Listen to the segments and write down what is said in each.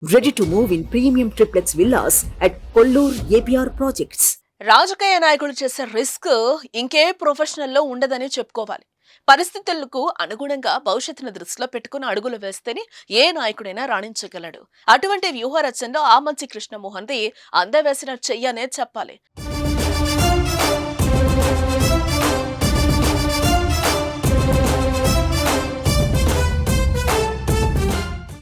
Ready to move in premium triplex villas at Kollur APR Projects. రాజకీయ నాయకులు చేసే risk ఇంకే ప్రొఫెషనల్లో ఉండదని చెప్పుకోవాలి. పరిస్థితులకు అనుగుణంగా భవిష్యత్తును దృష్టిలో పెట్టుకుని అడుగులు వేస్తేనే ఏ నాయకుడైనా రాణించగలడు. అటువంటి వ్యూహ రచనలో ఆమంచి కృష్ణమోహన్ది అందవేసిన చెయ్యనే చెప్పాలి.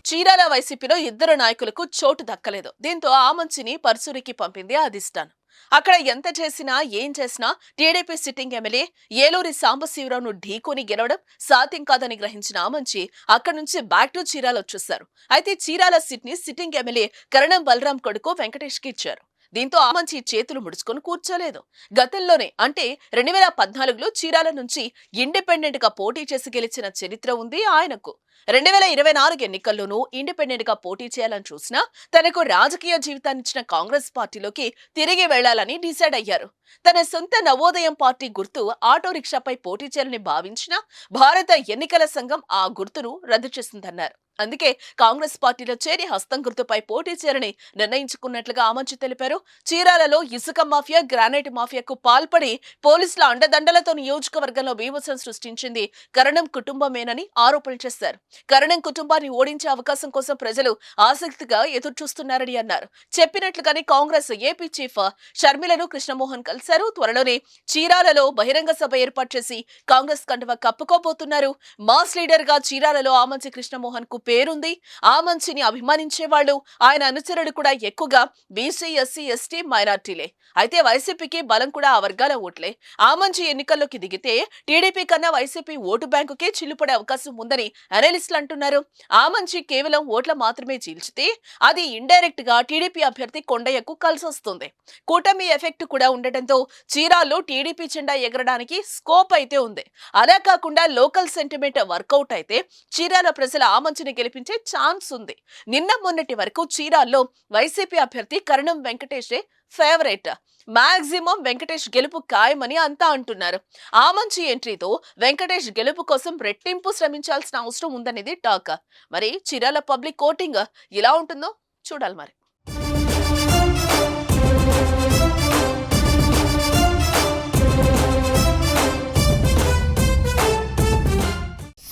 చీరాల వైసీపీలో ఇద్దరు నాయకులకు చోటు దక్కలేదు. దీంతో ఆమంచిని పర్సూరికి పంపింది అధిష్టానం. అక్కడ ఎంత చేసినా ఏం చేసినా టీడీపీ సిట్టింగ్ ఎమ్మెల్యే ఏలూరి సాంబశివరావును ఢీకొని గెలవడం సాధ్యం కాదని గ్రహించిన ఆమంచి అక్కడి నుంచి బ్యాక్ టు చీరాల వచ్చేశారు. అయితే చీరాల సీట్ ని సిట్టింగ్ ఎమ్మెల్యే కరణం బలరాం కొడుకు వెంకటేష్ కి ఇచ్చారు. దీంతో ఆమంచి చేతులు ముడుచుకొని కూర్చోలేదు. గతంలోనే అంటే 2014లో చీరాల నుంచి ఇండిపెండెంట్ గా పోటీ చేసి గెలిచిన చరిత్ర ఉంది ఆయనకు. 2024 ఎన్నికల్లోనూ ఇండిపెండెంట్ గా పోటీ చేయాలని చూసినా తనకు రాజకీయ జీవితాన్నిచ్చిన కాంగ్రెస్ పార్టీలోకి తిరిగి వెళ్లాలని డిసైడ్ అయ్యారు. తన సొంత నవోదయం పార్టీ గుర్తు ఆటో రిక్షాపై పోటీ చేయాలని భావించినా భారత ఎన్నికల సంఘం ఆ గుర్తును రద్దు చేసిందన్నారు. అందుకే కాంగ్రెస్ పార్టీలో చేరి హస్తం గుర్తుపై పోటీ చేయాలని నిర్ణయించుకున్నట్లుగా ఆమంచి తెలిపారు. చీరాలలో ఇసుక మాఫియా, గ్రానైట్ మాఫియాకు పాల్పడి పోలీసుల అండదండలతో నియోజకవర్గంలో బీభత్సం సృష్టించింది కరణం కుటుంబమేనని ఆరోపణలు చేశారు. కరణం కుటుంబాన్ని ఓడించే అవకాశం కోసం ప్రజలు ఆసక్తిగా ఎదురుచూస్తున్నారని అన్నారు. చెప్పినట్లుగానే కాంగ్రెస్ ఏపీ చీఫ్ షర్మిలను కృష్ణమోహన్ కలిశారు. త్వరలోనే చీరాలలో బహిరంగ సభ ఏర్పాటు చేసి కాంగ్రెస్ కండువా కప్పుకోబోతున్నారు. మాస్ లీడర్ గా చీరాలలో ఆమంచి కృష్ణమోహన్ కు పేరుంది. ఆమంచిని అభిమానించే వాళ్ళు, ఆయన అనుచరులు కూడా ఎక్కువగా బీసీ, ఎస్సీ, ఎస్టీ, మైనార్టీలే. అయితే వైసీపీకి బలం కూడా ఆ వర్గాల ఓట్లే. ఆమంచి ఎన్నికల్లోకి దిగితే టీడీపీ కన్నా వైసీపీ ఓటు బ్యాంకుకే చిల్లుపడే అవకాశం ఉందని అనలిస్టులు అంటున్నారు. ఆమంచి కేవలం ఓట్ల మాత్రమే చీల్చితే అది ఇండైరెక్ట్ గా టీడీపీ అభ్యర్థి కొండయ్యకు కలిసొస్తుంది. కూటమి ఎఫెక్ట్ కూడా ఉండటంతో చీరాల్లో టీడీపీ జెండా ఎగరడానికి స్కోప్ అయితే ఉంది. అలా కాకుండా లోకల్ సెంటిమెంట్ వర్కౌట్ అయితే చీరాల ప్రజల ఆమంచిని గెలిపించే ఛాన్స్ ఉంది. నిన్న మొన్నటి వరకు చీరాల్లో వైసీపీ అభ్యర్థి కరణం వెంకటేషే ఫేవరెట్. మాక్సిమం వెంకటేష్ గెలుపు ఖాయమని అంతా అంటున్నారు. ఆమంచి ఎంట్రీతో వెంకటేష్ గెలుపు కోసం రెట్టింపు శ్రమించాల్సిన అవసరం ఉందనేది టాక్. మరి చీరాల పబ్లిక్ ఓటింగ్ ఎలా ఉంటుందో చూడాలి మరి.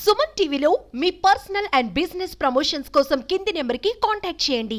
సుమన్ టీవీలో మీ పర్సనల్ అండ్ బిజినెస్ ప్రమోషన్స్ కోసం కింది నెంబర్కి కాంటాక్ట్ చేయండి.